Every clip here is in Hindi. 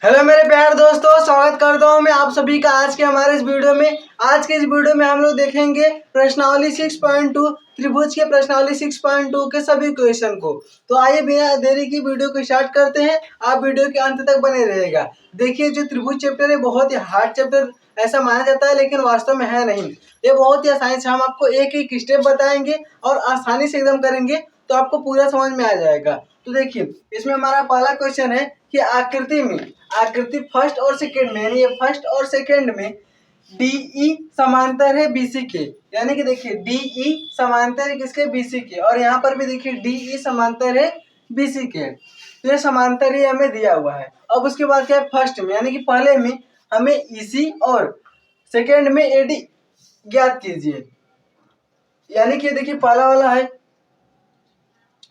हेलो मेरे प्यारे दोस्तों, स्वागत करता हूं मैं आप सभी का आज के हमारे इस वीडियो में। आज के इस वीडियो में हम लोग देखेंगे प्रश्नावली 6.2 त्रिभुज के प्रश्नावली 6.2 के सभी क्वेश्चन को। तो आइए बिना देरी की वीडियो को स्टार्ट करते हैं। आप वीडियो के अंत तक बने रहेगा। देखिए, जो त्रिभुज चैप्टर है बहुत ही हार्ड चैप्टर ऐसा माना जाता है, लेकिन वास्तव में है नहीं। ये बहुत ही आसानी से हम आपको एक एक स्टेप बताएंगे और आसानी से एकदम करेंगे तो आपको पूरा समझ में आ जाएगा। तो देखिए, इसमें हमारा पहला क्वेश्चन है कि आकृति फर्स्ट और सेकंड में, यानी ये फर्स्ट और सेकंड में DE समांतर है BC के। यानी कि देखिए, DE समांतर है किसके? BC के। और यहाँ पर भी देखिए DE समांतर है BC के। तो ये समांतर ही हमें दिया हुआ है। अब उसके बाद क्या है? फर्स्ट में, यानी कि पहले में हमें EC और सेकंड में AD ज्ञात कीजिए। यानी कि देखिए, पहला वाला है,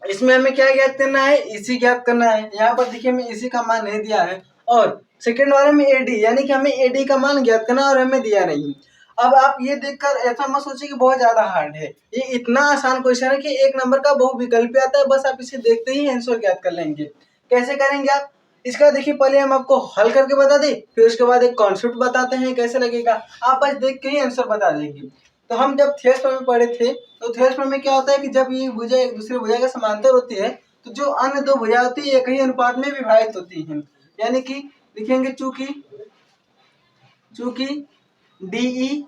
इसमें हमें क्या ज्ञात करना है? EC ज्ञात करना है। यहाँ पर देखिए हमें EC का मान नहीं दिया है। और सेकेंड वाले में AD, यानी कि हमें AD का मान ज्ञात करना और हमें दिया नहीं। अब आप ये देखकर ऐसा मत सोचिए कि बहुत ज्यादा हार्ड है। ये इतना आसान क्वेश्चन है कि एक नंबर का बहुविकल्प आता है। बस आप इसे देखते ही आंसर ज्ञात कर लेंगे। कैसे करेंगे आप इसका? देखिए, पहले हम आपको हल करके बता दें, फिर उसके बाद एक कॉन्सेप्ट बताते हैं कैसे लगेगा। आप बस देख के ही आंसर बता देंगे। तो हम जब थ्योरम में पढ़े थे, तो थ्योरम में क्या होता है कि जब ये भुजा एक दूसरे भुजा के समांतर होती है, तो जो अन्य दो भुजा होती है एक ही अनुपात में विभाजित होती हैं। यानी कि लिखेंगे चूंकि DE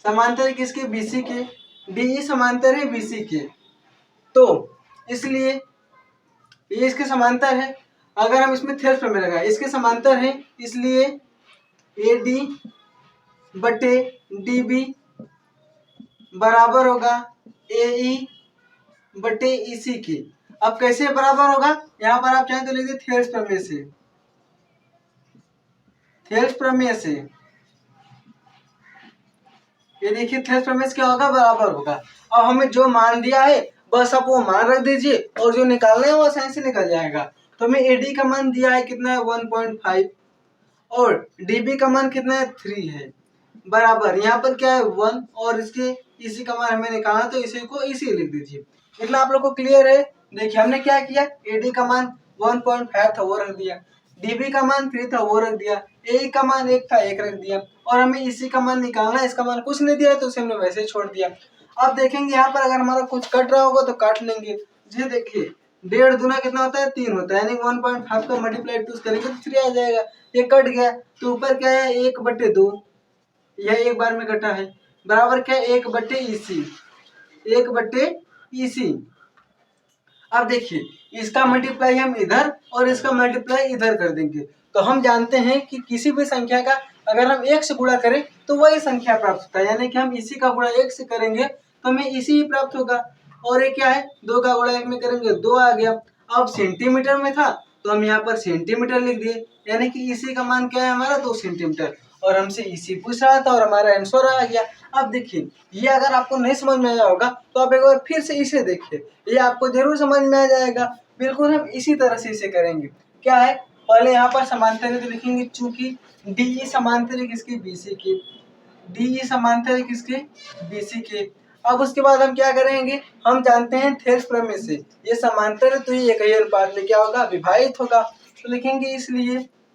समांतर है किसके? BC के। DE समांतर है BC के, तो इसलिए ये इसके समांतर है। अगर हम इसमें थ्योरम में लगाए, इसके समांतर है, इसलिए AD बटे DB बराबर होगा AE बटे EC के। अब कैसे बराबर होगा? यहाँ पर आप चाहें तो लिख दीजिए थेल्स प्रमेय से। ये देखिए, थेल्स प्रमेय से क्या होगा? बराबर होगा। अब हमें जो मान दिया है बस आप वो मान रख दीजिए और जो निकालना है वो आसानी से निकल जाएगा। तो हमें AD का मान दिया है कितना है? 1.5 और DB का मान कितना है? 3 है। बराबर यहाँ पर क्या है? 1 और इसके EC का मान हमें निकालना, तो इसी को EC लिख दीजिए। इतना आप लोग को क्लियर है? देखिए, हमने क्या किया, AD का मान 1.5 था वो रख दिया, DB का मान 3 था वो रख दिया, AE का मान 1 था 1 रख दिया, और हमें EC का मान निकालना है। इसका मान कुछ नहीं दिया तो उसे हमने वैसे ही छोड़ दिया। अब देखेंगे यहाँ पर अगर हमारा कुछ कट रहा होगा तो काट लेंगे। ये देखिए, 1.5 दूना कितना होता है? 3 होता है, यानी 1.5 का मल्टीप्लाई 2 करेंगे तो 3 आ जाएगा। ये कट गया तो ऊपर क्या है? 1/2, यह एक बार में कटा है, बराबर क्या है? 1/EC, 1/EC। अब देखिए, इसका मल्टीप्लाई हम इधर और इसका मल्टीप्लाई इधर कर देंगे। तो हम जानते हैं कि किसी भी संख्या का अगर हम 1 से गुणा करें तो वही संख्या प्राप्त होता है। यानी कि हम इसी का गुणा 1 से करेंगे तो हमें इसी ही प्राप्त होगा। और ये क्या है? 2 का गुणा 1 में करेंगे 2 आ गया। अब सेंटीमीटर में था तो हम यहाँ पर सेंटीमीटर लिख दिए, यानी कि इसी का मान क्या है हमारा? 2 सेंटीमीटर। और हमसे इसी पूछ रहा था और हमारा आंसर आ गया। अब देखिए, ये अगर आपको नहीं समझ में आया होगा तो आप एक बार फिर से इसे देखिए, ये आपको जरूर समझ में आ जाएगा। बिल्कुल हम इसी तरह से इसे करेंगे। क्या है? पहले यहाँ पर समांतर है तो लिखेंगे चूंकि DE समांतर है किसके? BC के। DE समांतर है किसके? BC के। अब उसके बाद हम क्या करेंगे? हम जानते हैं थेल्स प्रमेय से, ये समांतर है तो ये एक ही अनुपात में क्या होगा? विभाजित होगा। तो लिखेंगे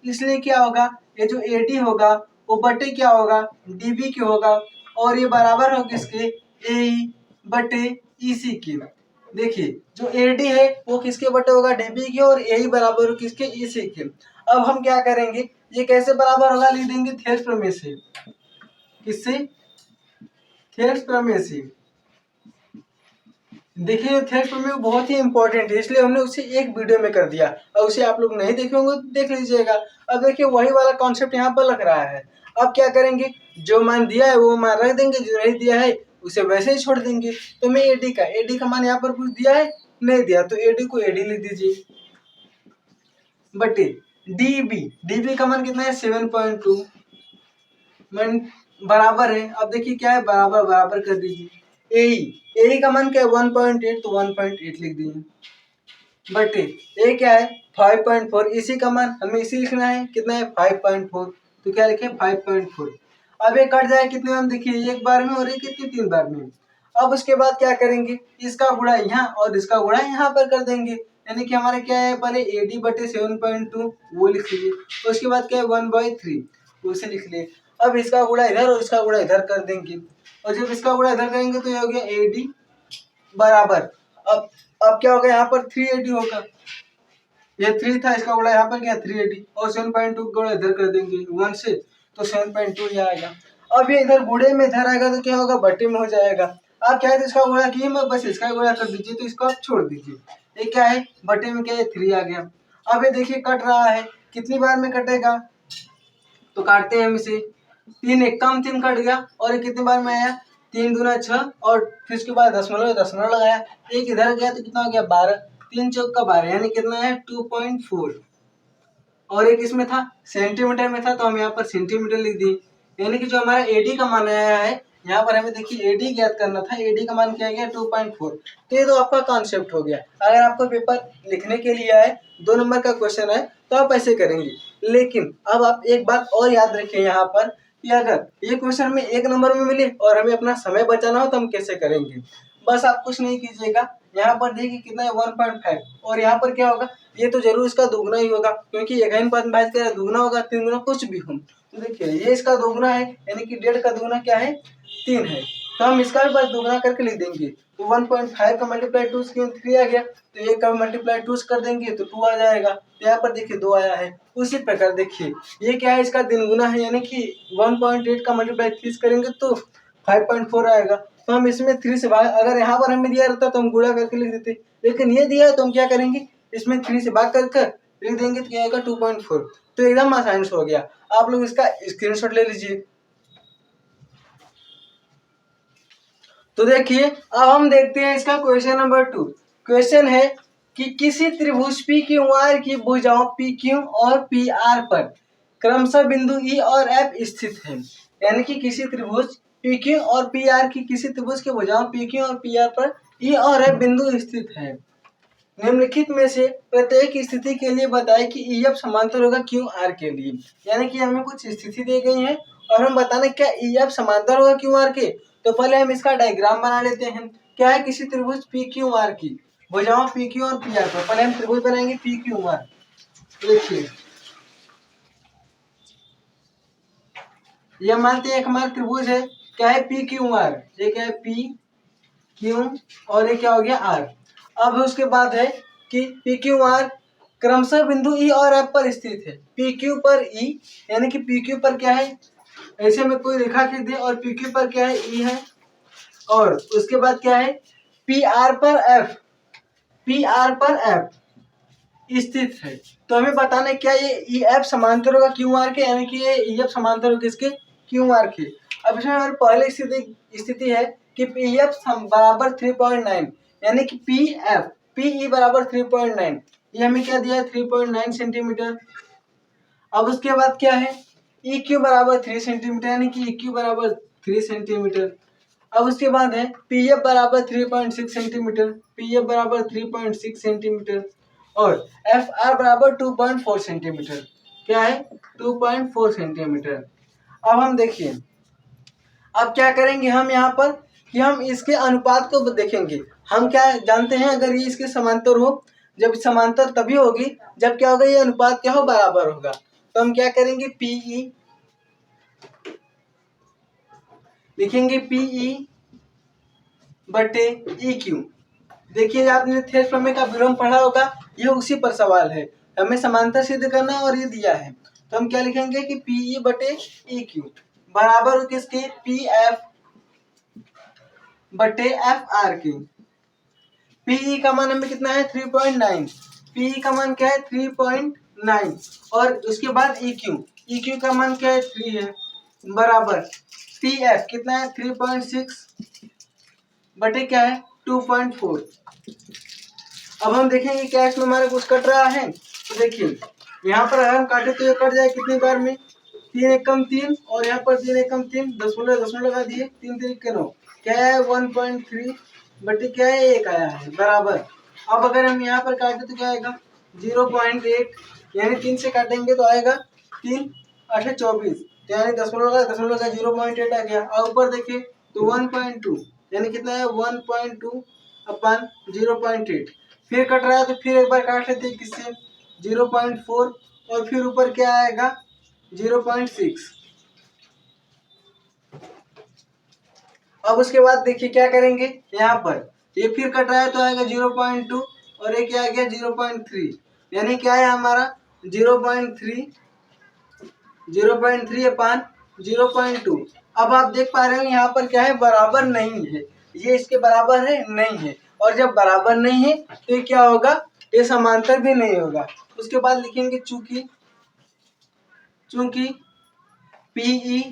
इसलिए क्या होगा? ये जो AD होगा वो बटे क्या होगा? DB के होगा, और ये बराबर हो किसके? AE बटे EC के। देखिए, जो AD है वो किसके बटे होगा? DB के, और AE बराबर हो किसके? EC के। अब हम क्या करेंगे? ये कैसे बराबर होगा? लिख देंगे थेल्स प्रमेय से। किससे? थेल्स प्रमेय से। देखिए, थेल्स प्रमेय बहुत ही इंपॉर्टेंट है, इसलिए हमने उसे एक वीडियो में कर दिया, और उसे आप लोग नहीं देखे होंगे तो देख लीजिएगा। अब देखिए, वही वाला कॉन्सेप्ट यहाँ पर लग रहा है। अब क्या करेंगे? जो मान दिया है वो मान रख देंगे, जो नहीं दिया है उसे वैसे ही छोड़ देंगे। तो मैं AD का मान यहाँ पर कुछ दिया है? नहीं दिया, तो AD को AD लिख दीजिए बटे DB का मान कितना है? 7.2 बराबर है। अब देखिए क्या है? बराबर बराबर कर दीजिए। AE का मान क्या है? 1.8, तो 1.8 लिख दिए बटे A क्या है? 5.4। इसी का मान हमें इसी लिखना है, कितना है? 5.4, तो क्या लिखे? 5.4। अब ये कट जाए कितने में? देखिए, एक बार में, और ये कितनी? 3 बार में। अब उसके बाद क्या करेंगे? इसका गुणा यहाँ और इसका गुणा यहाँ पर कर देंगे, यानी कि हमारा क्या है, पहले AD बटे 7.2 वो लिख लीजिए। उसके बाद क्या है 1/3 उसे लिख लिए। अब इसका गुणा इधर और इसका गुणा इधर कर देंगे, और जब इसका गुणा इधर करेंगे तो ये हो गया AD बराबर, अब क्या होगा यहाँ पर 380 होगा, ये 3 था, इसका गुणा यहाँ पर क्या 380, और 7.2 गुणा इधर कर देंगे 1 से, तो 7.2 ये आएगा। अब ये इधर गुणे में इधर आएगा तो क्या होगा, बटे में हो जाएगा। आप क्या है तो इसका गुणा किए मैं बस इसका गुणा कर दीजिए, तो इसको आप छोड़ दीजिए। ये क्या है, बटे में क्या है 3 आ गया। अब ये देखिए कट रहा है, कितनी बार में कटेगा, तो काटते हैं हम इसे। 3 एक कम 3 कट गया, और ये कितनी बार में आया 3 दूना 6, और फिर उसके बाद दशमलव लगाया, एक इधर गया तो कितना हो गया 12, 3 चौक का 12 यानी कितना है 2.4, और एक इसमें था सेंटीमीटर में था तो हम यहाँ पर सेंटीमीटर लिख दिए। यानी कि जो हमारा AD का मान आया है यहाँ पर हमें देखिए AD ज्ञात करना था, AD का मान क्या गया 2.4। तो ये तो आपका कॉन्सेप्ट हो गया। अगर आपको पेपर लिखने के लिए आए 2 नंबर का क्वेश्चन है तो आप ऐसे करेंगे। लेकिन अब आप एक बात और याद रखें यहाँ पर कि अगर ये क्वेश्चन हमें 1 नंबर में मिले और हमें अपना समय बचाना हो तो हम कैसे करेंगे। बस आप कुछ नहीं कीजिएगा, यहाँ पर देखिए कितना है 1.5, और यहाँ पर क्या होगा, ये तो जरूर इसका दोगुना ही होगा, क्योंकि एक अनुपात में भाग कर दुगना होगा 3 गुना कुछ भी हो। तो देखिए ये इसका दोगुना है, यानी कि 1.5 का दोगुना क्या है 3 है, तो हम इसका भी बस दोगुना करके लिख देंगे। तो 1.5 का मल्टीप्लाई 2 से 3 आ गया, तो एक का मल्टीप्लाई 2 से कर देंगे तो 2 आ जाएगा। तो यहाँ पर देखिए 2 आया है। उसी प्रकार देखिए ये क्या है, इसका दिन गुना है, यानी कि 1.8 का मल्टीप्लाई 3 करेंगे तो 5.4 आएगा। तो हम इसमें 3 से भाग, अगर यहाँ पर हमें दिया रहता तो हम गुणा करके लिख देते, लेकिन ये दिया है तो हम क्या करेंगे, इसमें 3 से भाग कर लिख देंगे तो क्या आएगा 2.4। तो एकदम आसान से हो गया। आप लोग इसका स्क्रीनशॉट ले लीजिए। तो देखिए अब हम देखते हैं इसका क्वेश्चन नंबर 2। क्वेश्चन है कि किसी त्रिभुज PQR की भुजाओं PQ और PR पर क्रमशः बिंदु E और F स्थित है। यानी कि किसी त्रिभुज PQ और PR की किसी त्रिभुज की भुजाओं PQ और PR पर E और F बिंदु स्थित है। निम्नलिखित में से प्रत्येक स्थिति के लिए बताएं कि EF समांतर होगा QR के लिए। यानी कि हमें कुछ स्थिति दी गई है और हम बताना क्या EF समांतर होगा QR के। तो पहले हम इसका डायग्राम बना लेते हैं। क्या है, किसी त्रिभुज PQR की भुजाओं PQ और PR पर, पहले हम त्रिभुज बनाएंगे PQR। देखिए ये मानते हैं एक हमारा त्रिभुज है, क्या है PQR, ये क्या है PQ और ये क्या हो गया R। अब उसके बाद है कि PQR क्रमशः बिंदु E और F पर स्थित है। PQ पर E, यानी कि PQ पर क्या है, ऐसे में कोई रेखा खींच दे और PQ पर क्या है E है, और उसके बाद क्या है PR पर F स्थित है। तो हमें बताना है क्या ये EF समांतर होगा QR के, यानी कि ये EF समांतर होगा किसके, QR के। अब इसमें हमारी पहली स्थिति है कि EF बराबर 3.9, यानी कि PE बराबर 3.9, ये हमें क्या दिया है 3.9 सेंटीमीटर। अब उसके बाद क्या है EQ बराबर 3 सेंटीमीटर, यानी कि EQ बराबर 3 सेंटीमीटर। अब उसके बाद है PF बराबर 3.6 सेंटीमीटर, PF बराबर 3.6 सेंटीमीटर, और FR बराबर 2.4 सेंटीमीटर। क्या है 2.4 सेंटीमीटर। अब हम देखिए अब क्या करेंगे हम यहाँ पर कि हम इसके अनुपात को देखेंगे। हम क्या जानते हैं, अगर ये इसके समांतर हो, जब समांतर तभी होगी जब क्या होगा, ये अनुपात क्या हो बराबर होगा। तो हम क्या करेंगे PE लिखेंगे, PE बटे EQ। देखिए आपने थेट प्रमेय का विलोम पढ़ा होगा, ये उसी पर सवाल है। हमें समांतर सिद्ध करना और ये दिया है, तो हम क्या लिखेंगे कि PE बटे EQ बराबर हो किसके, PF बटे FR के। PE का मान हमें कितना है 3.9, PE का मान क्या है 3.9, और उसके बाद EQ का मान क्या है 3 है, बराबर PF कितना है 3.6 बटे क्या है 2.4। अब हम देखेंगे क्या इसमें हमारे कुछ कट रहा है। तो देखिए यहाँ पर अगर हम काटे तो ये कट जाए कितनी बार में, 3 एकम 3, और यहाँ पर 3 एकम 3, दशमलव लगा दिए, 3 3 के 9, क्या है 1.3 बटे क्या है 1 आया है, बराबर। अब अगर हम यहाँ पर काटे तो क्या आएगा 0.8, यानी 3 से काटेंगे तो आएगा 3 8 24, यानी दशमलव का 0.8 आ गया। और ऊपर देखिए तो 1.2, यानी कितना है 1.2 अपन 0.8। फिर कट रहा है तो फिर एक बार काट लेते हैं किससे 0.4 और फिर ऊपर क्या आएगा 0.6। अब उसके बाद देखिए क्या करेंगे यहाँ पर ये फिर कट रहा है तो आएगा 0.2 और ये क्या आ गया 0.3 यानी क्या है हमारा 0.3 अपान 0.2। अब आप देख पा रहे हो यहाँ पर क्या है बराबर नहीं है, ये इसके बराबर है नहीं है, और जब बराबर नहीं है तो ये क्या होगा ये समांतर भी नहीं होगा। उसके बाद लिखेंगे चूंकि PE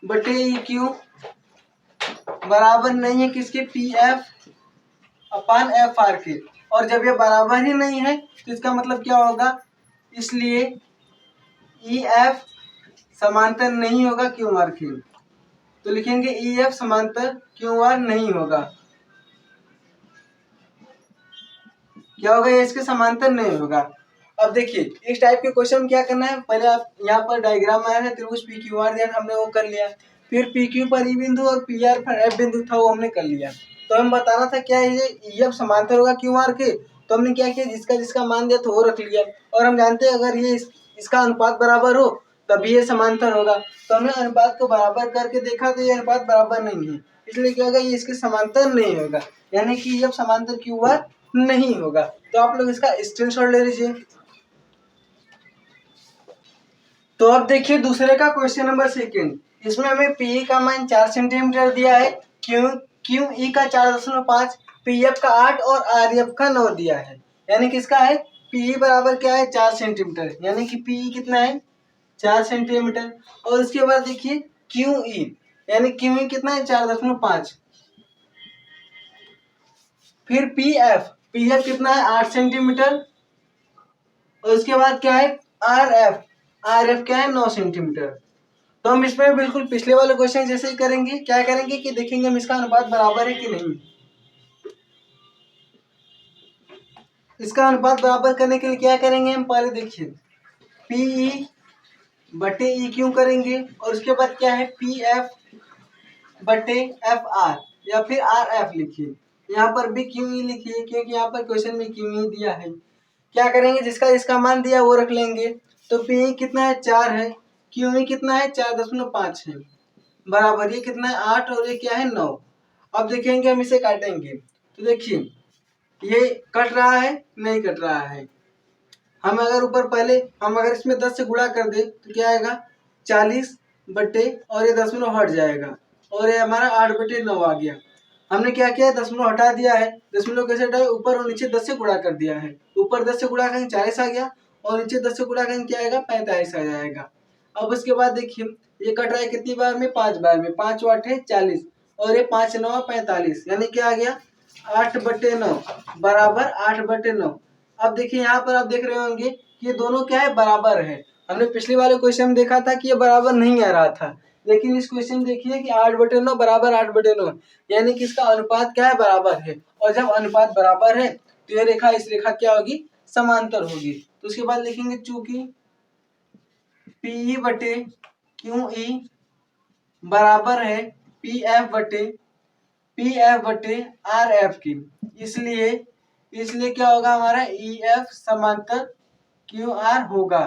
बटे EQ बराबर नहीं है किसके PF अपान FR के, और जब ये बराबर ही नहीं है तो इसका मतलब क्या होगा, इसलिए EF समांतर नहीं होगा QR के। तो लिखेंगे EF समांतर QR नहीं होगा। क्या होगा ये इसके समांतर नहीं होगा। अब देखिए इस टाइप के क्वेश्चन क्या करना है, पहले आप यहाँ पर डायग्राम आया है त्रिभुज PQR दिया हमने वो कर लिया, फिर PQ पर E बिंदु और PR पर F बिंदु था वो हमने कर लिया। तो हम बताना था क्या ये EF समांतर होगा QR के, तो हमने क्या किया जिसका जिसका मान दिया तो वो रख लिया, और हम जानते हैं अगर ये इसका अनुपात बराबर हो तभी ये समांतर होगा। तो हमने अनुपात को बराबर करके देखा तो ये अनुपात बराबर नहीं है, इसलिए क्या होगा ये इसके समांतर नहीं होगा, यानी कि EF समांतर QR नहीं होगा। तो आप लोग इसका स्क्रीनशॉट ले लीजिए। तो अब देखिए दूसरे का क्वेश्चन नंबर सेकंड, इसमें हमें PE का मान 4 सेंटीमीटर दिया है, QE का 4.5, PF का 8 और RF का 9 दिया है। यानी किसका है PE बराबर क्या है 4 सेंटीमीटर, यानी कि PE कितना है 4 सेंटीमीटर। और उसके बाद देखिए QE यानी QE कितना है 4.5, फिर PF कितना है 8 सेंटीमीटर, और उसके बाद क्या है RF क्या है 9 सेंटीमीटर। तो हम इसमें बिल्कुल पिछले वाले क्वेश्चन जैसे ही करेंगे, क्या करेंगे कि देखेंगे हम इसका अनुपात बराबर है कि नहीं। इसका अनुपात बराबर करने के लिए क्या करेंगे हम पहले देखिए PE बटे EQ करेंगे, और उसके बाद क्या है PF बटे FR या फिर RF लिखिए, यहाँ पर भी QE लिखिए क्योंकि यहाँ पर क्वेश्चन में QE दिया है। क्या करेंगे जिसका जिसका मान दिया वो रख लेंगे। तो PE कितना है 4 है, QE कितना है 4.5 है, बराबर ये कितना है 8 और ये क्या है 9। अब देखेंगे हम इसे काटेंगे तो देखिए ये कट रहा है नहीं कट रहा है, हम अगर ऊपर पहले हम अगर इसमें 10 से गुणा कर दे तो क्या आएगा 40 बटे और ये 10 हट जाएगा, और ये हमारा 8 बटे 9 आ गया। हमने क्या किया 10 हटा दिया है, 10 कैसे हटाए ऊपर और नीचे 10 से गुणा कर दिया है, ऊपर 10 से गुणा करेंगे 40 आ गया और नीचे 10 से गुणा करेंगे क्या आएगा 45 आ जाएगा। अब उसके बाद देखिए ये कट रहा है कितनी बार में 5 बार में, 5 8 है 40 और ये 5 9 45, यानी क्या आ गया 8 बटे 9 बराबर 8 बटे 9। अब देखिए यहाँ पर आप देख रहे होंगे कि ये दोनों क्या है बराबर है। हमने पिछले वाले क्वेश्चन में देखा था कि ये बराबर नहीं आ रहा था, लेकिन इस क्वेश्चन देखिए कि 8 बटे 9 बराबर 8 बटे 9, यानी कि इसका अनुपात क्या है बराबर है, और जब अनुपात बराबर है तो ये रेखा इस रेखा क्या होगी समांतर होगी। तो उसके बाद लिखेंगे चूंकि PE बटे QE बराबर है PF बटे RF की, इसलिए क्या होगा हमारा EF समांतर QR होगा।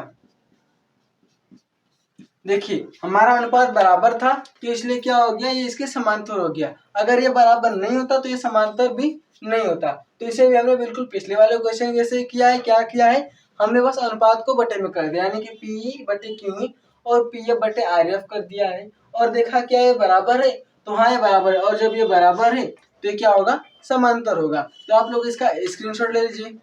देखिए हमारा अनुपात बराबर था तो इसलिए क्या हो गया ये इसके समांतर हो गया, अगर ये बराबर नहीं होता तो ये समांतर भी नहीं होता। तो इसे भी हमने बिल्कुल पिछले वाले क्वेश्चन जैसे किया है, क्या किया है हमने बस अनुपात को बटे में कर दिया, यानी कि PE बटे QE और PF बटे RF कर दिया है, और देखा क्या ये बराबर है तो हाँ ये बराबर है, और जब ये बराबर है तो ये क्या होगा समांतर होगा। तो आप लोग इसका स्क्रीनशॉट ले लीजिए।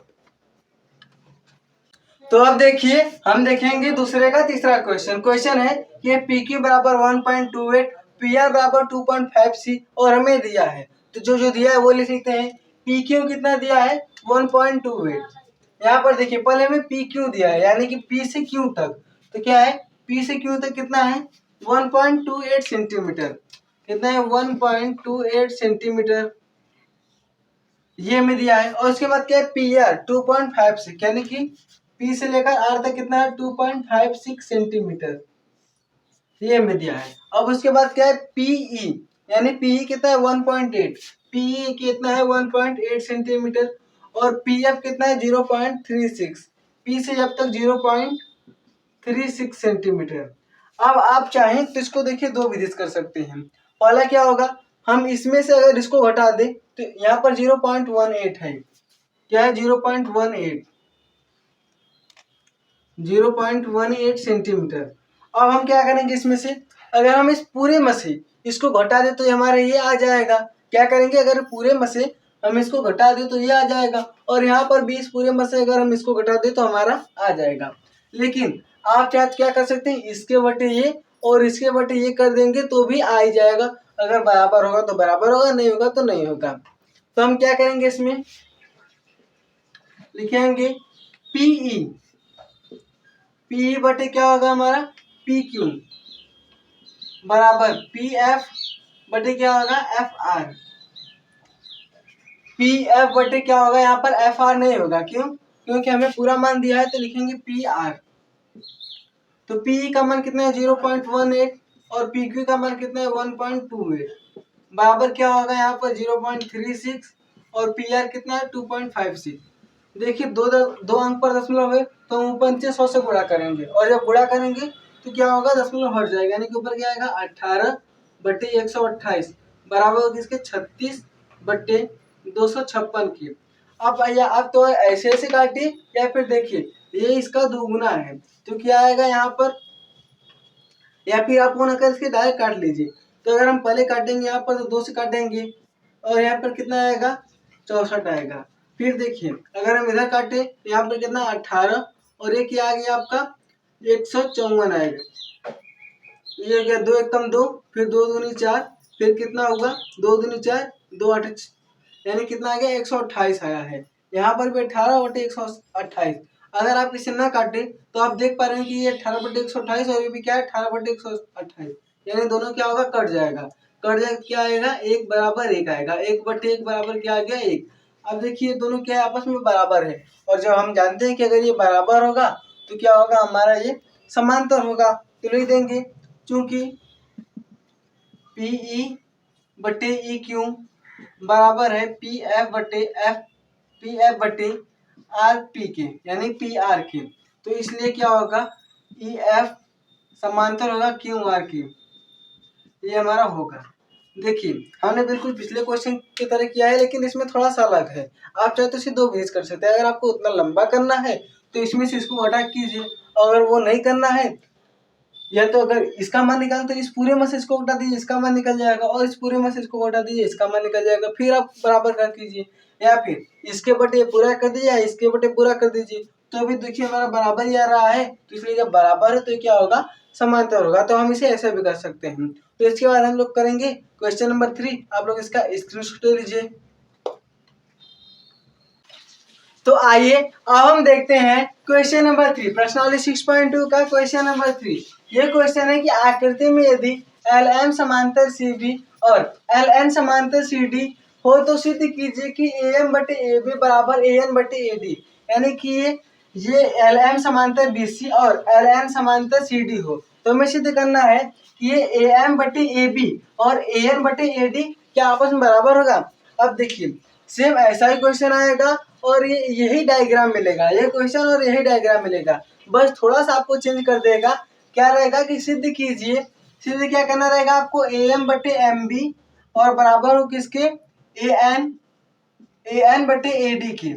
तो अब देखिए हम देखेंगे दूसरे का तीसरा क्वेश्चन है कि PQ बराबर 1.28, PR बराबर 2.5C और हमें दिया है, तो जो जो दिया है वो लिख लेते हैं। PQ कितना दिया है 1.28, यहाँ पर देखिए पहले हमें PQ दिया है यानी कि P से Q तक, तो क्या है P से Q तक कितना है 1.28 सेंटीमीटर, कितना है 1.28 सेंटीमीटर ये हमें दिया है। और उसके बाद क्या है PR 2.56 यानी कि P से लेकर R तक कितना है 2.56 सेंटीमीटर ये हमें दिया है। अब उसके बाद क्या है PE यानी PE कितना है 1.8, PE कितना है 1.8 सेंटीमीटर, और पी एफ कितना है 0.36, पी से जब तक 0.36 सेंटीमीटर। अब आप चाहें तो इसको देखिए दो विधि से कर सकते हैं। पहला क्या होगा, हम इसमें से अगर इसको घटा दें तो यहाँ पर 0.18 है, क्या है 0.18 सेंटीमीटर। अब हम क्या करेंगे, इसमें से अगर हम इस पूरे में से इसको घटा दें तो हमारा ये आ जाएगा। क्या करेंगे, अगर पूरे में से हम इसको घटा दें तो ये आ जाएगा, और यहाँ पर भी इस पूरे में से अगर हम इसको घटा दें तो हमारा आ जाएगा। लेकिन आप चाहे क्या कर सकते हैं, इसके बटे ये और इसके बटे ये कर देंगे तो भी आ ही जाएगा। अगर बराबर होगा तो बराबर होगा, नहीं होगा तो नहीं होगा। तो हम क्या करेंगे, इसमें लिखेंगे पीई, पी बटे क्या होगा हमारा पी क्यू बराबर पी एफ बटे क्या होगा एफ आर। पी एफ बटे क्या होगा, यहाँ पर एफ आर नहीं होगा, क्यों, क्योंकि हमें पूरा मान दिया है, तो लिखेंगे पी आर। तो पी का मान कितना है 0.18 और पी क्यू का मान कितना है 1.28 बराबर क्या होगा यहाँ पर 0.36 और पी आर कितना है 2.56। देखिए दो अंक पर दशमलव है तो हम ऊपर नीचे 100 से गुणा करेंगे, और जब गुणा करेंगे तो क्या होगा दशमलव हट जाएगा, यानी कि ऊपर क्या आएगा 18/128 बराबर होगी इसके 36/256 की। अब भैया अब तो ऐसे ऐसे काटिए या फिर देखिए ये इसका दुगुना है तो क्या आएगा यहाँ पर, या फिर आप फोन कर इसके डायरेक्ट काट लीजिए। तो अगर हम पहले काटेंगे यहाँ पर तो 2 से काटेंगे और यहाँ पर कितना आएगा 64 आएगा। फिर देखिए अगर हम इधर काटे तो यहाँ पर कितना 18 और ये क्या आ गया आपका 154 आएगा। ये गया 2 एकम 2, फिर 2 दूनी 4, फिर कितना होगा 2 दूनी 4 2 8, यानी कितना आ गया 128 आया है। यहाँ पर भी 18/128। अगर आप इसे ना काटे तो आप देख पा रहे हैं कि ये 18/128 और ये भी क्या है 18/128, यानी दोनों क्या होगा कट जाएगा। कट जाएगा क्या आएगा 1 बराबर 1 आएगा, 1/1 बराबर क्या आ गया 1। अब देखिए दोनों क्या है आपस में बराबर है, और जब हम जानते हैं कि अगर ये बराबर होगा तो क्या होगा हमारा ये समांतर होगा, तो लिख देंगे चूंकि पी ई बटे ई क्यू बराबर है पी एफ बटे आर पी के, यानी पी आर के, तो इसलिए क्या होगा ई एफ समांतर होगा क्यू आर की, ये हमारा होगा। देखिए हमने बिल्कुल पिछले क्वेश्चन की तरह किया है, लेकिन इसमें थोड़ा सा अलग है। आप चाहे तो इसे दो भेज कर सकते हैं। अगर आपको उतना लंबा करना है तो इसमें से इसको हटा कीजिए, अगर वो नहीं करना है या तो अगर इसका मान निकाल तो इस पूरे में से इसको हटा दीजिए, इसका मान निकल जाएगा, और इस पूरे में से इसको हटा दीजिए, इसका मान निकल जाएगा। फिर आप बराबर कर कीजिए, या फिर इसके बटे पूरा कर दीजिए या इसके बटे पूरा कर दीजिए, तो अभी देखिए हमारा बराबर ही आ रहा है, तो इसलिए जब बराबर है तो क्या होगा समांतर होगा। तो हम इसे ऐसे भी कर सकते हैं। तो इसके बाद हम लोग करेंगे क्वेश्चन नंबर 3। आप लोग इसका स्क्रीनशॉट ले लीजिए। तो आइए अब हम देखते हैं क्वेश्चन नंबर 3, प्रश्नावली 6.2 का क्वेश्चन नंबर 3। ये क्वेश्चन है कि आकृति में यदि एल एम समांतर सी बी और एल एन समांतर सी डी हो तो सिद्ध कीजिए कि ए एम बटे ए बी बराबर ए एन बटे ए डी, यानी कि ये एल एम समांतर बी सी और एल एन समांतर सी डी हो। तो हमें सिद्ध करना है कि ये ए एम बटे ए बी और ए एन बटे ए डी क्या आपस में बराबर होगा। अब देखिए सेम ऐसा ही क्वेश्चन आएगा और ये यही डायग्राम मिलेगा, ये क्वेश्चन और यही डायग्राम मिलेगा, बस थोड़ा सा आपको चेंज कर देगा। क्या रहेगा कि सिद्ध कीजिए, सिद्ध क्या करना रहेगा आपको ए एम बटे एम बी और बराबर हो किसके ए एन बटे ए डी की,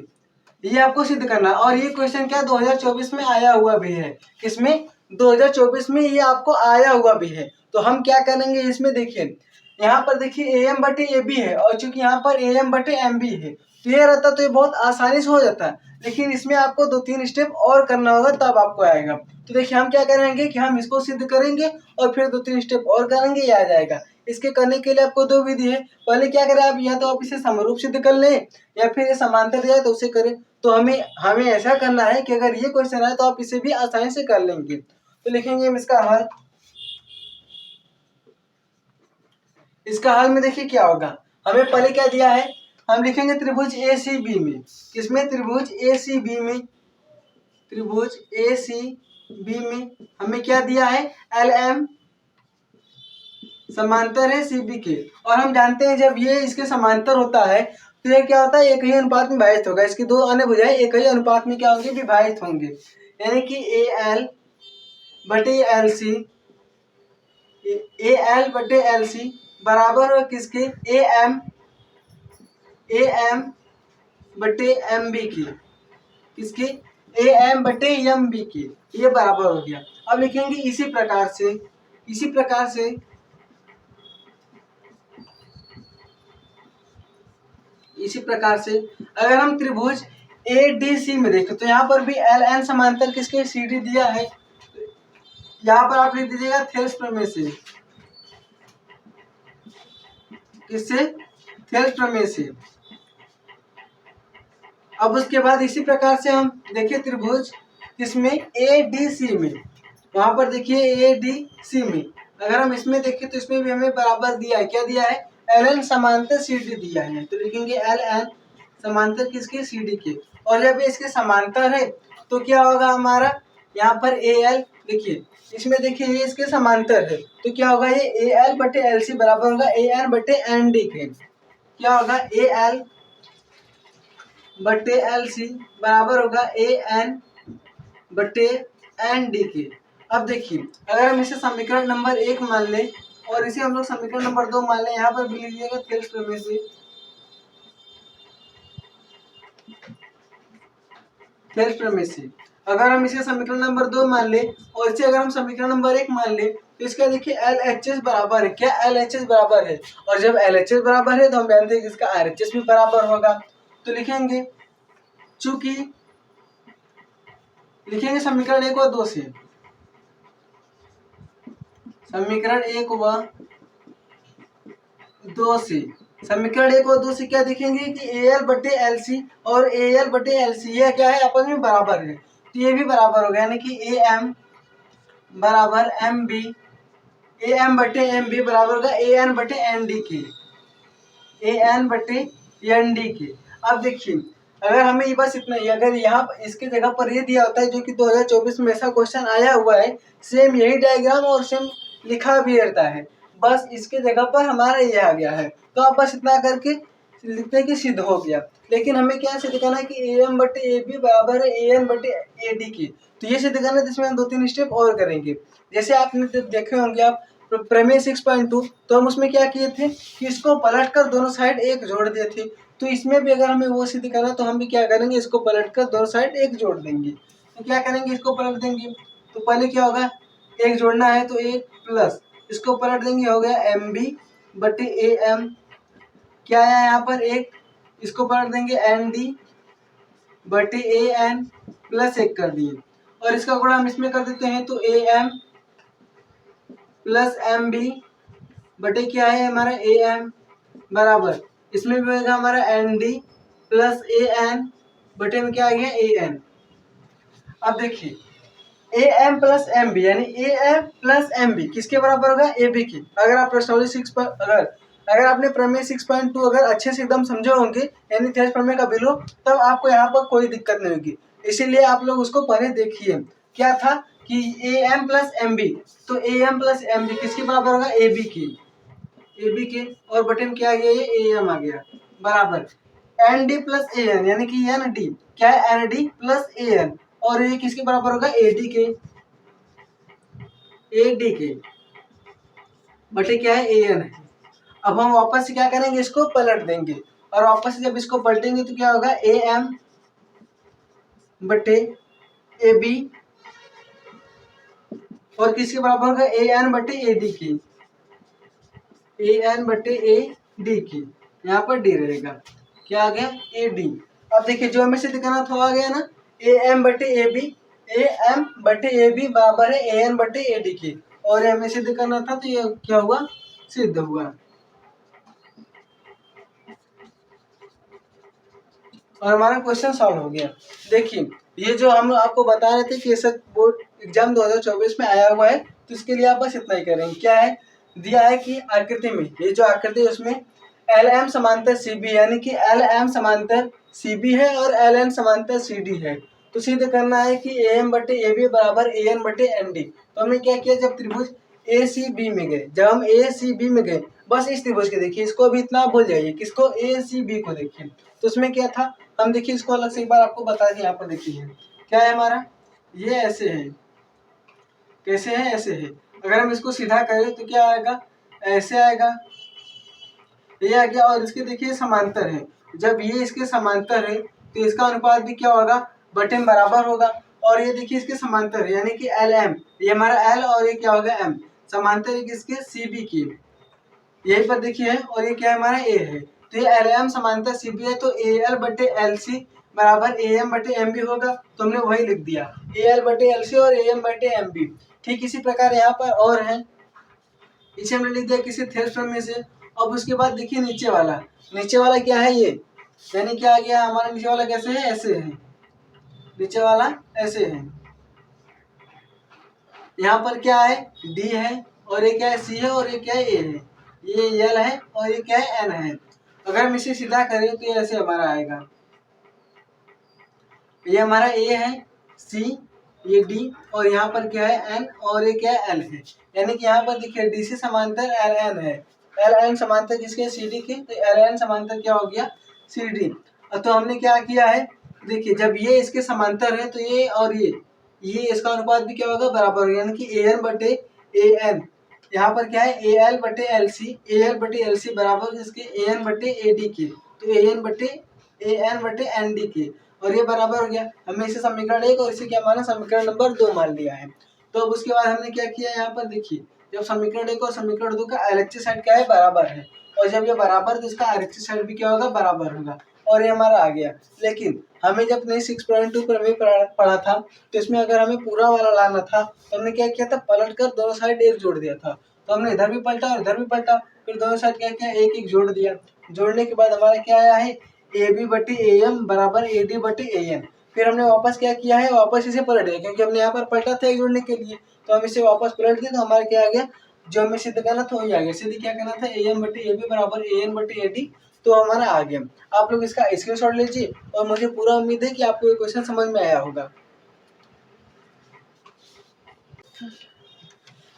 ये आपको सिद्ध करना। और ये क्वेश्चन क्या 2024 में आया हुआ भी है, किसमें 2024 में ये आपको आया हुआ भी है। तो हम क्या करेंगे इसमें देखिए यहाँ पर देखिए ए एम बटे ए बी है और चूंकि यहाँ पर ए एम बटे एम बी है तो ये रहता तो ये बहुत आसानी से हो जाता है, लेकिन इसमें आपको 2-3 स्टेप और करना होगा तब आपको आएगा। तो देखिए हम क्या करेंगे कि हम इसको सिद्ध करेंगे और फिर 2-3 स्टेप और करेंगे, ये आ जाएगा। इसके करने के लिए आपको दो विधि है, पहले क्या करें आप, या तो आप इसे समरूप सिद्ध कर लें या फिर ये समांतर दिया है तो उसे करें। तो हमें ऐसा करना है कि अगर ये क्वेश्चन आए तो आप इसे भी आसानी से कर लेंगे। तो लिखेंगे हम इसका हल। इसका हल में देखिए क्या होगा, हमें पहले क्या दिया है, हम लिखेंगे त्रिभुज ए सी बी में, किसमें त्रिभुज ए सी बी में, त्रिभुज ए सी बी में हमें क्या दिया है एल एम समांतर है सी बी के, और हम जानते हैं जब ये इसके समांतर होता है तो ये क्या होता है, एक ही अनुपात में विभाजित होगा। इसकी दो अन्य भुजाएं एक ही अनुपात में क्या होंगे, विभाजित होंगे। यानी कि ए एल बटे एल सी, ए एल बटे एल सी बराबर हो किसके, ए एम बटे एम बी की, किसके, ए एम बटे एम बी की, ये बराबर हो गया। अब लिखेंगे इसी प्रकार से, इसी प्रकार से अगर हम त्रिभुज ए डी सी में देखें तो यहाँ पर भी एल एन समांतर किसके, सी डी दिया है। यहाँ पर आप लिख दीजिएगा थेल्स प्रमेय से, किससे, थेल्स प्रमेय से। अब उसके बाद इसी प्रकार से हम देखिए त्रिभुज इसमें ए डी सी में, वहां पर देखिए ए डी सी में अगर हम इसमें देखें तो इसमें भी हमें बराबर दिया है, क्या दिया है, एल एन समांतर सी डी दिया है। तो लिखेंगे एल एन समांतर किसके, सी डी के। और जब इसके समांतर है तो क्या होगा हमारा, यहाँ पर ए एल देखिए, इसमें देखिए ये इसके समांतर है तो क्या होगा, ये ए एल बटे एल सी बराबर होगा ए एन बटे एन डी के। क्या होगा, ए एल बटे एल सी बराबर होगा ए एन बटे एन डी के। अब देखिए अगर हम इसे समीकरण नंबर 1 मान लें और इसे हम लोग समीकरण नंबर 2 मान लें, यहाँ पर भी लीजिएगा थेल्स प्रमेय से, थेल्स प्रमेय से अगर हम इसे समीकरण नंबर 2 मान लें और इसे अगर हम समीकरण नंबर 1 मान लें तो इसका देखिए एल एच एस बराबर है, क्या, एल एच एस बराबर है। और जब एल एच एस बराबर है तो हम जानते हैं कि इसका आर एच एस भी बराबर होगा। तो लिखेंगे चूंकि लिखेंगे समीकरण 1 और 2 से, समीकरण 1 व 2 से, समीकरण 1 और 2 से क्या देखेंगे कि ए एल बटे एल सी और ए एल बटे एल सी ये क्या है, आपस में बराबर है। तो ये भी बराबर होगा, यानी कि ए एम बराबर एम बी, ए एम बटे एम बी बराबर होगा ए एन बटे एन डी के, ए एन बटे एन डी के। अब देखिए अगर हमें ये बस इतना ही, अगर यहाँ इसके जगह पर ये दिया होता है जो कि 2024 में ऐसा क्वेश्चन आया हुआ है, सेम यही डायग्राम और सेम लिखा भी रहता है, बस इसके जगह पर हमारा ये आ गया है, तो आप बस इतना करके लिखते हैं कि सिद्ध हो गया। लेकिन हमें क्या सिद्ध करना है कि ए एम बटे ए बी बराबर है ए एन बटे ए डी की। तो ये सिद्ध करना है जिसमें हम 2-3 स्टेप और करेंगे। जैसे आपने देखे होंगे आप प्रमेय 6.2, तो हम उसमें क्या किए थे कि इसको पलट कर दोनों साइड एक जोड़ दिए थे। तो इसमें भी अगर हमें वो सिद्ध करना तो हम भी क्या करेंगे, इसको पलट कर दोनों साइड एक जोड़ देंगे। तो क्या करेंगे, इसको पलट देंगे तो पहले क्या होगा, एक जोड़ना है तो एक प्लस इसको पलट देंगे, हो गया एम बी बटे ए एम, क्या है यहाँ पर एक, इसको पलट देंगे एन डी बटे ए एन प्लस 1 कर दिए, और इसका गुणा हम इसमें कर देते हैं तो A M plus M B बटे क्या है हमारा ए एम बराबर, इसमें भी होगा हमारा N D plus A N बटे में क्या आ गया ए एन। अब देखिए A M plus M B यानी A M plus M B किसके बराबर होगा, ए बी की। अगर आप प्रश्नावली 6 पर अगर आपने प्रमेय 6.2 अगर अच्छे से एकदम समझे होंगे यानी थेल्स प्रमेय का बिलो, तब आपको यहाँ पर कोई दिक्कत नहीं होगी। इसीलिए आप लोग उसको पहले देखिए, क्या था कि A M plus M B, तो A M plus M B किसके बराबर होगा, ए बी की, ए बी के, और बटन क्या आ गया, ये ए एम आ गया बराबर N D plus A N, यानी कि एन डी क्या है, N D plus A N, और ये किसके बराबर होगा, ए डी के, ए डी के बटे क्या है ए एन है। अब हम वापस से क्या करेंगे, इसको पलट देंगे, और वापस से जब इसको पलटेंगे तो क्या होगा, ए एम बटे ए बी और किसके बराबर होगा, ए एन बटे ए डी की, ए एन बटे ए डी की, यहाँ पर डी रहेगा, क्या आ गया, ए डी। अब देखिए जो हमें सिद्ध करना था आ गया ना, ए एम बटे ए बी, ए एम बटे ए बी बराबर है ए एन बटे ए डी की, और हमें सिद्ध करना था तो ये क्या हुआ, सिद्ध हुआ। और हमारा क्वेश्चन सॉल्व हो गया। देखिए ये जो हम आपको बता रहे थे कि ऐसा बोर्ड एग्जाम 2024 में आया हुआ है, तो इसके लिए आप बस इतना ही करेंगे। क्या है दिया है कि आकृति में, ये जो आकृति है उसमें एल एम समांतर सी बी, यानी कि एल एम समांतर सी बी है और एल एन समांतर सी डी है। तो सिद्ध करना है कि ए एम बटे ए बी बराबर ए एन बटे एन डी। तो हमने क्या किया, जब त्रिभुज ए सी बी में गए, जब हम ए सी बी में गए बस इस त्रिभुज के देखिए, इसको अभी इतना भूल जाइए, किसको, ए सी बी को देखिए। तो उसमें क्या था, हम देखिए इसको अलग से एक बार आपको बता दें। यहाँ पर देखिए क्या है हमारा, ये ऐसे है, कैसे है, ऐसे है। अगर हम इसको सीधा करें तो क्या आएगा, ऐसे आएगा, ये आ गया। और इसके देखिए समांतर है, जब ये इसके समांतर है तो इसका अनुपात भी क्या होगा, बटे में बराबर होगा। और ये देखिए इसके समांतर है, यानी कि एल एम, ये हमारा एल और ये क्या होगा एम, समांतर है किसके, सी बी की, यही पर देखिए है। और ये क्या है हमारा ए है, तो ये एल एम समांतर सी बी है, तो ए एल बटे एल सी बराबर ए एम बटे एम बी होगा। तो हमने वही लिख दिया, ए एल बटे एल सी और ए एम बटे एम बी। ठीक इसी प्रकार यहाँ पर और है, इसे हमने लिख दिया किसी थेल्स प्रमेय से। अब उसके बाद देखिए नीचे वाला, नीचे वाला क्या है ये, यानी क्या आ गया हमारा नीचे वाला, कैसे है, ऐसे है, नीचे वाला ऐसे है। यहाँ पर क्या है, डी है, और ये क्या है, सी है, और ये क्या है, ए है, ये एल है, और ये क्या है, एन है। अगर हम इसे सीधा करें तो ये ऐसे हमारा आएगा, ये हमारा ए है, सी, ये डी, और यहाँ पर क्या है, एन, और ये क्या है, एल है। यानी कि यहाँ पर देखिए डी से समांतर एल एन है, एल एन समांतर किसके, सी डी के, तो एल एन समांतर क्या हो गया, सी डी। तो हमने क्या किया है, देखिए जब ये इसके समांतर है तो ये और ये इसका अनुपात भी क्या होगा, बराबर होगा, यानी कि ए एन बटे ए एन। यहाँ पर क्या है, ए एल बटे एल सी, ए एल बटे एल सी बराबर इसके ए एन बटे ए डी के, तो ए एन बटे एन डी के, और ये बराबर हो गया। हमने इसे समीकरण 1 और इसे क्या माना, समीकरण नंबर 2 मान लिया है। तो अब उसके बाद हमने क्या किया, यहाँ पर देखिए जब समीकरण 1 और समीकरण 2 का LHS साइड क्या है, बराबर है, और जब ये बराबर तो इसका RHS साइड भी क्या होगा, बराबर होगा, और ये हमारा आ गया। लेकिन हमें जब नहीं 6.2 प्रमेय पढ़ा था तो इसमें अगर हमें पूरा वाला लाना था तो हमने क्या किया था, पलट कर दोनों साइड 1 जोड़ दिया था। तो हमने इधर भी पलटा और इधर भी पलटा, फिर दोनों साइड क्या किया, 1 1 जोड़ दिया। जोड़ने के बाद हमारा क्या आया है, ए बी बटे ए एम बराबर ए डी बटे ए एन। फिर हमने वापस क्या किया है, वापस इसे पलट दिया, क्योंकि हमने यहाँ पर पलटा था 1 जोड़ने के लिए, तो हम इसे वापस पलट दिए, तो हमारा क्या आ गया, जो हमें सिद्ध करना था वही आ गया। सिद्ध क्या करना था, ए एम बटे ए बी बराबर ए एन बटे ए डी, तो हमारा आ गया। आप लोग इसका स्क्रीनशॉट लीजिए, और मुझे पूरा उम्मीद है कि आपको ये क्वेश्चन समझ में आया होगा।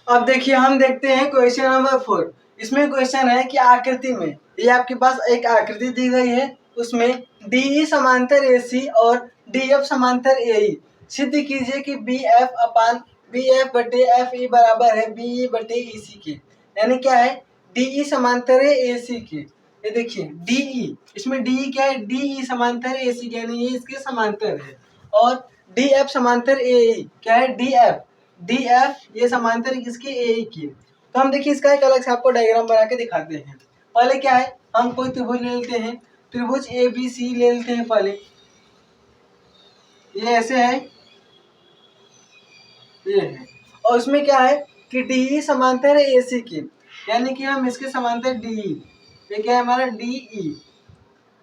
अब देखिए हम देखते हैं क्वेश्चन नंबर 4। इसमें क्वेश्चन है कि आकृति में, ये आपके पास एक आकृति दी गई है, उसमें DE समांतर AC और DF समांतर AE। सिद्ध कीजिए कि BF बटे FE बराबर है BE बटे EC के। यानी क्या है, DE समांतर है AC के, ये देखिए DE, इसमें DE क्या है, DE समांतर है AC के, यानी ये इसके समांतर है। और DF समांतर AE क्या है, DF ये समांतर है किसके, AE की। तो हम देखिए इसका एक अलग से आपको डायग्राम बना के दिखाते हैं। पहले क्या है, हम कोई त्रिभुज ले लेते हैं, त्रिभुज ABC ले लेते हैं पहले, ये ऐसे है, ये है, और उसमें क्या है कि DE समांतर है AC की, यानी कि हम इसके समांतर DE, ये क्या है हमारा DE,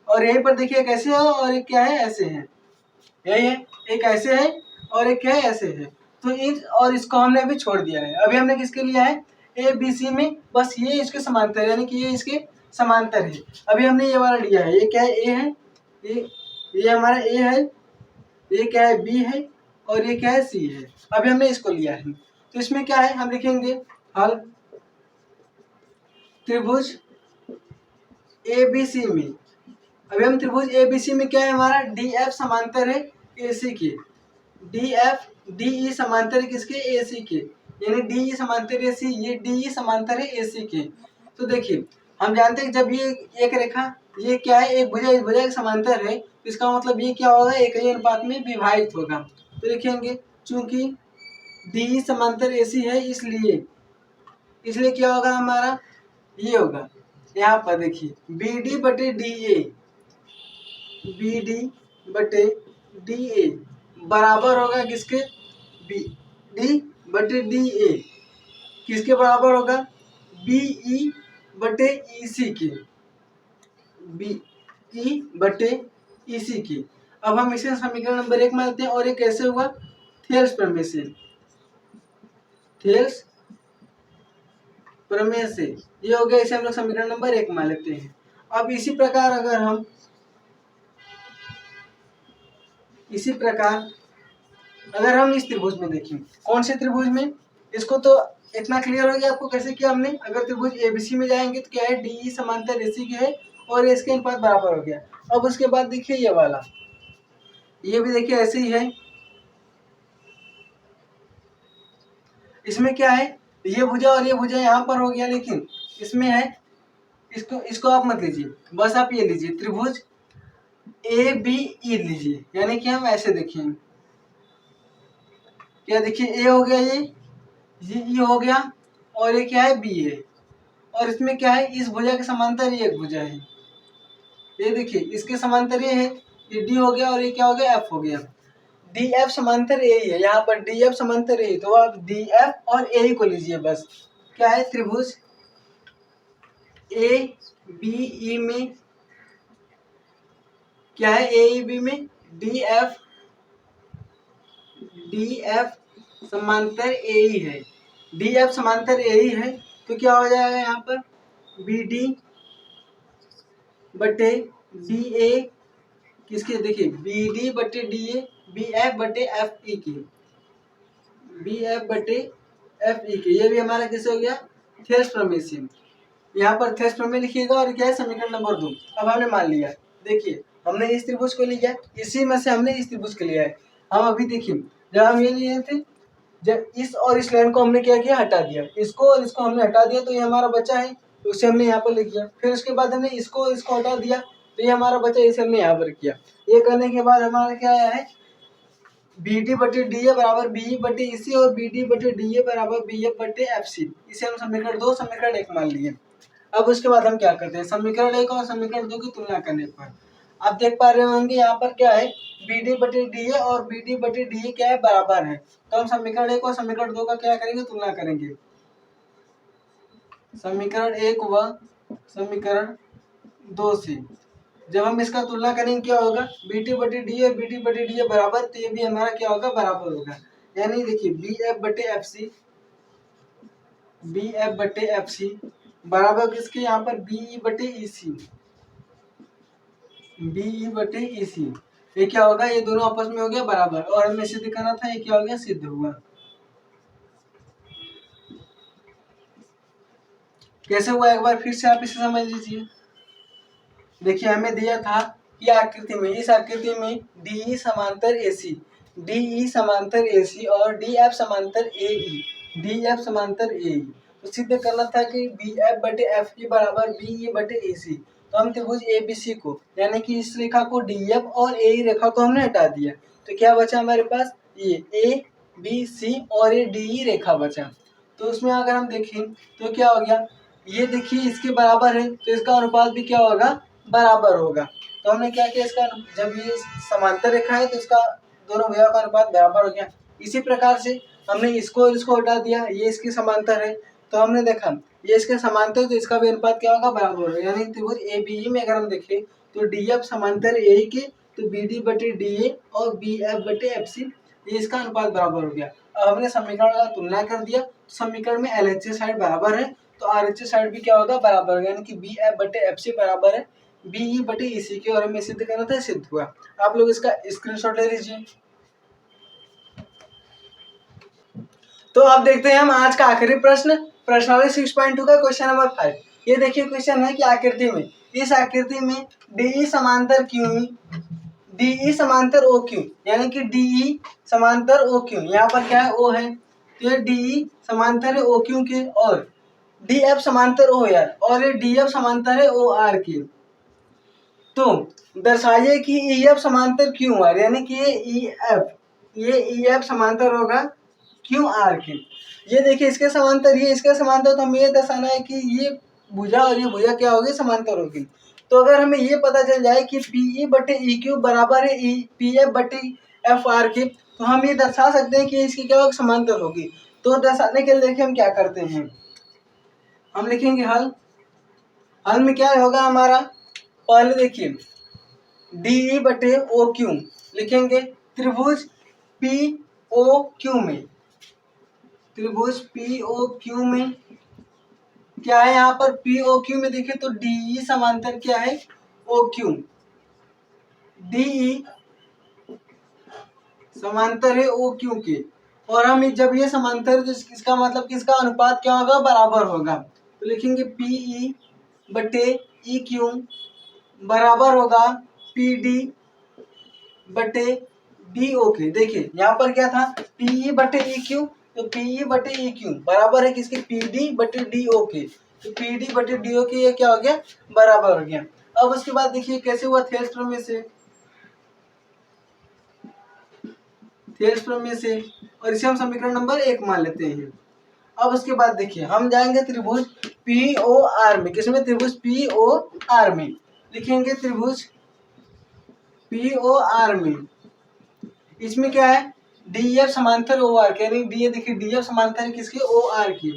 और यहीं पर देखिए कैसे हो, और एक क्या है, ऐसे है, यही है, एक ऐसे है और एक क्या है, ऐसे है। तो इन और इसको हमने अभी छोड़ दिया है। अभी हमने किसके लिया है, ABC में, बस ये इसके समांतर है, यानी कि ये इसके समांतर है। अभी हमने ये वाला लिया है, ये क्या है, A है, ये हमारा A है, ये क्या है, B है, और ये क्या है, C है। अभी हमने इसको लिया है, तो इसमें क्या है, हम लिखेंगे हल त्रिभुज ABC में। अभी हम त्रिभुज ABC में क्या है हमारा, DF समांतर है AC के, DE समांतर है किसके, AC के, यानी DE समांतर AC, ये DE समांतर है AC के। तो देखिए हम जानते हैं जब ये एक रेखा, ये क्या है, एक भुजा इस भुजा के समांतर है, इसका मतलब ये क्या होगा, एक ही अनुपात में विभाजित होगा। तो लिखेंगे चूंकि DE समांतर AC है, इसलिए क्या होगा हमारा, ये होगा, यहाँ पर देखिए BD बटे DA बराबर होगा किसके, BD बटे DA किसके बराबर होगा, BE बटे EC के, BE बटे EC के। अब हम इसे समीकरण नंबर 1 मानते हैं, और ये कैसे हुआ, थेल्स प्रमेय से, थेल्स प्रमेय से ये हो गया, इसे हम लोग समीकरण नंबर 1 मान लेते हैं। अब इसी प्रकार अगर हम इस त्रिभुज में देखें, कौन से त्रिभुज में, इसको तो इतना क्लियर हो गया आपको कैसे किया हमने। अगर त्रिभुज एबीसी में जाएंगे तो क्या है, डीई समांतर एसी के है और इसके अनुपात बराबर हो गया। अब उसके बाद देखिए ये वाला, ये भी देखिए ऐसे ही है। इसमें क्या है, ये भुजा और ये भुजा यहाँ पर हो गया, लेकिन इसमें है, इसको इसको आप मत लीजिए, बस आप ये लीजिए त्रिभुज ए बी ई लीजिए। यानी कि हम ऐसे देखें, क्या देखिए ए हो गया, ये ई हो गया, और ये क्या है, बी है। और इसमें क्या है, इस भुजा के समांतर ये एक भुजा है, ये देखिए इसके समांतर ये है, ये डी हो गया और ये क्या हो गया, एफ हो गया। डी एफ समांतर ए ही है, यहाँ पर डी एफ समांतर ए, तो आप डी एफ और ए को लीजिए बस। क्या है, त्रिभुज ए बी ई में क्या है, ए ई बी में डी एफ समांतर ए ही है, डी एफ समांतर ए ही है। तो क्या हो जाएगा यहाँ पर, बी डी बटे डी ए किसके, देखिए बी डी बटे डी ए, बी एफ बटे एफ ई की, बी एफ बटे एफ ई की, ये भी हमारा किससे हो गया, थेस प्रमेय से। यहाँ पर थेस प्रमेय लिखिएगा और क्या है, समीकरण नंबर 2। अब हमने मान लिया, देखिए हमने इस त्रिभुज को लिया, इसी में से हमने इस त्रिभुज को लिया है। हम अभी देखिए, जब हम ये लिए थे, जब इस और इस लाइन को हमने क्या किया, हटा दिया, इसको और इसको हमने हटा दिया, तो ये हमारा बचा है, तो उसे हमने यहाँ पर लिख दिया। फिर उसके बाद हमने इसको और इसको हटा दिया, तो ये हमारा बचा, इसे हमने यहाँ पर किया। ये करने के बाद हमारा क्या आया है, बी डी बटे डी ए बराबर बी बटे ई सी, और बी डी बटे डी ए बराबर बी एफ बटे एफ सी। इसे हम समीकरण 2 समीकरण 1 मान लिए। अब उसके बाद हम क्या करते हैं, समीकरण 1 और समीकरण 2 की तुलना करने पर आप देख पा रहे होंगे यहाँ पर क्या है, बी डी बटे डी ए और बी डी बटे डी ए क्या है, बराबर है। तो हम समीकरण 1 और समीकरण 2 का क्या करेंगे, तुलना करेंगे। समीकरण 1 व समीकरण 2 से जब हम इसका तुलना करेंगे क्या होगा, बी टी बटे डी ए, बी टी बटे डी ए बराबर, तो ये भी हमारा क्या होगा, बराबर होगा। यानी देखिए बी एफ बटे एफ सी, बी एफ बटे एफ सी बराबर किसके, यहाँ पर बी ई बटे ई सी, बी ई बटे ई सी। ये क्या होगा, ये दोनों आपस में हो गया बराबर, और हमें सिद्ध करना था, ये क्या हो गया, सिद्ध हुआ। कैसे हुआ, एक बार फिर से आप इसे समझ लीजिए। देखिए हमें दिया था कि आकृति में, इस आकृति में डी समांतर ए सी, डी समांतर ए सी और डी एफ समांतर ए ई, डी एफ समांतर ए ई। तो सिद्ध करना था कि बी एफ बटे एफ ई बराबर बी ई बटे ए सी। तो हम त्रिभुज ए बी सी को, यानी कि इस रेखा को डी एफ और ए ई रेखा को हमने हटा दिया, तो क्या बचा हमारे पास, ये ए बी सी और ये डी ई रेखा बचा। तो उसमें अगर हम देखें तो क्या हो गया, ये देखिए इसके बराबर है, तो इसका अनुपात भी क्या होगा, बराबर होगा। तो हमने क्या किया, इसका जब ये समांतर रेखा है तो इसका दोनों भुजाओं का अनुपात बराबर हो गया। इसी प्रकार से हमने इसको और इसको हटा दिया, ये इसकी समांतर है, तो हमने देखा ये इसके समांतर, तो इसका भी अनुपात क्या होगा, बराबर होगा। यानी त्रिभुज ए बी ई में अगर हम देखें तो डी एफ समांतर ए के, तो बी डी बटे डी ए और बी एफ बटे एफ सी, ये इसका अनुपात बराबर हो गया। अब हमने समीकरण का तुलना कर दिया, समीकरण में एल एच एस साइड बराबर है, तो आर एच एस साइड भी क्या होगा, बराबर होगा। यानी कि बी एफ बटे एफ सी बराबर है बी ई बटे ई सी के, और हमें सिद्ध करना था, सिद्ध हुआ। आप लोग इसका स्क्रीनशॉट ले लीजिए। तो अब देखते हैं हम आज का आखिरी प्रश्न, प्रश्नावली 6.2 का क्वेश्चन नंबर 5। ये देखिए क्वेश्चन है कि आकृति में, इस आकृति में डी समांतर क्यू, डी समांतर ओ क्यू, यानी कि डी समांतर ओ क्यू, यहाँ पर क्या है, ओ है, तो ये डी समांतर है ओ क्यू के, और डी एफ समांतर ओ आर, और ये डी एफ समांतर है ओ आर के। तो दर्शाइए कि ई एफ समांतर क्यू आर, यानी कि ये ई एफ समांतर होगा क्यू आर के। ये देखिए इसके समांतर, ये इसके समांतर, तो हमें ये दर्शाना है कि ये भुजा और ये भुजा क्या होगी, समांतर होगी। तो अगर हमें ये पता चल जाए कि पी ई बटे ई क्यू बराबर है ई पी एफ बटे एफ आर के, तो हम ये दर्शा सकते हैं कि इसकी क्या होगी, समांतर होगी। तो दर्शाने के लिए देखिए हम क्या करते हैं, हम लिखेंगे हल। हल में क्या होगा हमारा, पहले देखिए डी बटे ओ क्यू लिखेंगे, त्रिभुज पी ओ क्यू में, त्रिभुज पी ओ क्यू में क्या है, यहाँ पर पी ओ क्यू में देखिए तो डी समांतर क्या है, ओ क्यू, डी समांतर है ओ क्यू के। और हम जब ये समांतर तो इसका मतलब कि इसका अनुपात क्या होगा, बराबर होगा। तो लिखेंगे पी ई बटे ई क्यू बराबर होगा पी डी बटे डी ओ के। देखिए यहाँ पर क्या था, पी ई बटे ई क्यू, तो पी ई बटे ई क्यू बराबर है किसके, पी डी बटे डी ओ के। तो पी डी बटे डी ओ के ये क्या हो गया, बराबर हो गया। अब उसके बाद देखिए कैसे हुआ, थेल्स प्रमेय से, थेल्स प्रमेय से, और इसे हम समीकरण नंबर 1 मान लेते हैं। अब उसके बाद देखिए हम जाएंगे त्रिभुज पी ओ आर में, किसमें, त्रिभुज पी ओ आर में। लिखेंगे त्रिभुज पी ओ आर में, इसमें क्या है, डी एफ समांतर ओ आर, कह रही डी, देखिए डी एफ समांतर है किसकी, ओ आर की,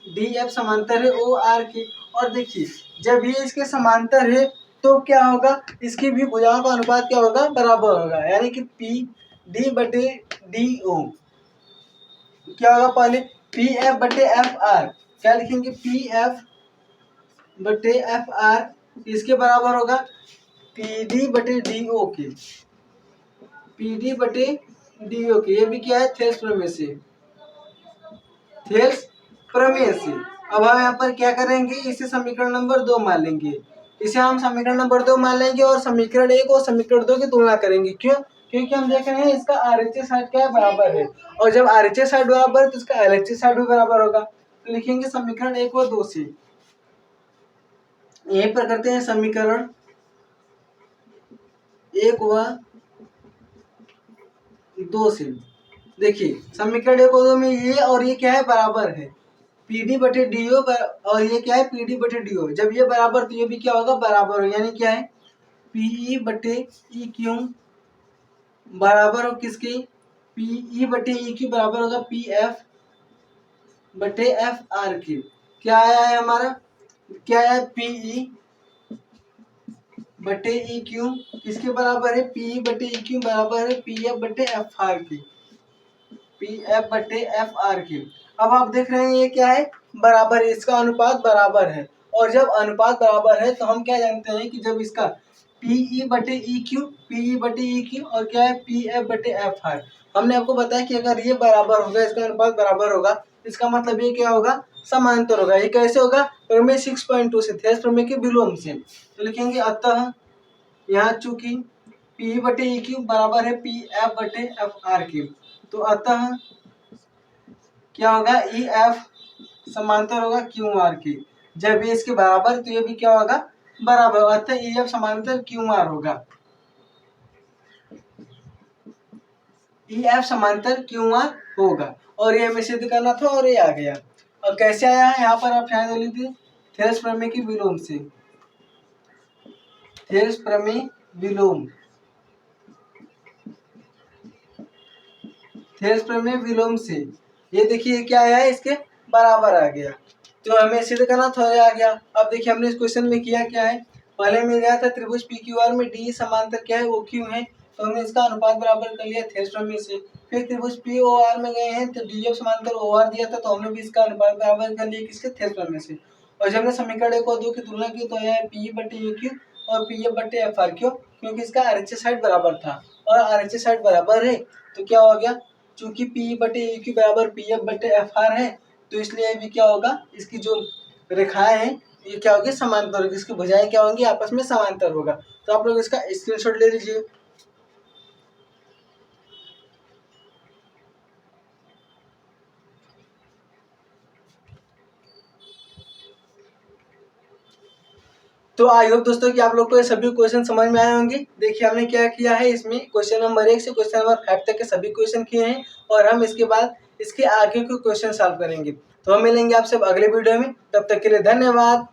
डी एफ समांतर है ओ आर की। और देखिए जब ये इसके समांतर है तो क्या होगा, इसकी भी भुजाओं का अनुपात क्या होगा, बराबर होगा, यानी कि पी डी बटे डी ओ क्या होगा, पहले पी एफ बटे एफ आर, क्या लिखेंगे, पी एफ बटे एफ आर इसके बराबर होगा पी डी बटे डी ओ के, पी डी बटे डी ओ के। ये भी क्या है, थेल्स प्रमेय से, थेल्स प्रमेय से। अब हम यहाँ पर क्या करेंगे, इसे समीकरण नंबर 2 मान लेंगे, इसे हम समीकरण नंबर 2 मान लेंगे और समीकरण 1 और समीकरण 2 की तुलना करेंगे। क्यों, क्योंकि हम देख रहे हैं इसका आरएचएस साइड क्या है, बराबर है, और जब आरएचएस साइड बराबर है तो इसका एलएचएस साइड भी बराबर होगा। तो लिखेंगे समीकरण 1 व 2 से, यहीं पर करते हैं समीकरण 1 व 2 से। देखिए समीकरण 1 और 2 में ये और ये क्या है, बराबर है, पी डी बटे डी ओ, और ये क्या है, पी डी बटे डी ओ। जब ये बराबर तो ये भी क्या होगा, बराबर हो, यानी क्या है, पी ई बटे ई क्यू बराबर हो किसकी, पी ई बटे ई क्यू बराबर होगा पी एफ बटे एफ आर की। क्या आया है हमारा, क्या आया है, पी ई बटे ई क्यू किसके बराबर है, पी ई बटे ई क्यू बराबर है पी एफ बटे एफ आर की, पी एफ बटे एफ आर की। अब आप देख रहे हैं ये क्या है, बराबर है, इसका अनुपात बराबर है, और जब अनुपात बराबर है तो हम क्या जानते हैं कि जब इसका पी ई बटे ई क्यू, पी ई बटे ई क्यू और क्या है, पी एफ बटे एफ आर, हमने आपको बताया कि अगर ये बराबर होगा, इसका अनुपात बराबर होगा, इसका मतलब ये क्या होगा, समांतर होगा। ये कैसे होगा, प्रमेय 6.2 से, थेल्स प्रमेय के विलोम से। तो लिखेंगे अतः यहाँ चूंकि पी बटे ई क्यू बराबर है पी एफ बटे एफ आर की, तो अतः क्या होगा, ई एफ समांतर होगा क्यू आर की। जब ये इसके बराबर तो ये भी क्या होगा, बराबर, अतः ई एफ समांतर क्यू आर होगा, ई एफ समांतर क्यू आर होगा। और ये हमें सिद्ध करना था और ये आ गया। और कैसे आया है, यहाँ पर आप ध्यान दे लीजिए, थेल्स प्रमेय की विलोम से, थेल्स प्रमेय विलोम, थेल्स प्रमेय विलोम से ये देखिए क्या आया है, इसके बराबर आ गया। तो हमें सिद्ध करना था, आ गया। अब देखिए हमने इस क्वेश्चन में किया क्या है, पहले मिल गया था त्रिभुज पी क्यू आर में डी समांतर क्या है, ओ क्यू है, तो हमने इसका अनुपात बराबर कर लिया थेल्स प्रमेय से। फिर त्रिभुज पी ओ आर में गए हैं तो डी एफ समांतर ओ आर दिया था, तो हमने भी इसका अनुपात बराबर कर लिया किसके, थेल्स प्रमेय से। और जब हमने समीकरण 1 और 2 की तुलना की तो यह पी बटे यू क्यू और पी एफ बटे एफ आर, क्यों, क्योंकि इसका आरएचएस साइड बराबर था, और आरएचएस साइड बराबर है तो क्या हो गया, चूंकि पी बटे ए क्यू बराबर पी एफ बटे एफ आर है, तो इसलिए भी क्या होगा, इसकी जो रेखाएं हैं ये क्या होगी, समांतर होगी, इसकी भुजाएं क्या होंगी, आपस में समांतर होगा। तो आप लोग इसका स्क्रीनशॉट ले लीजिए। तो आई होप दोस्तों कि आप लोग को ये सभी क्वेश्चन समझ में आए होंगे। देखिए हमने क्या किया है, इसमें क्वेश्चन नंबर 1 से क्वेश्चन नंबर 5 तक के सभी क्वेश्चन किए हैं, और हम इसके बाद इसके आगे के क्वेश्चन सॉल्व करेंगे। तो हम मिलेंगे आपसे अगले वीडियो में, तब तक के लिए धन्यवाद।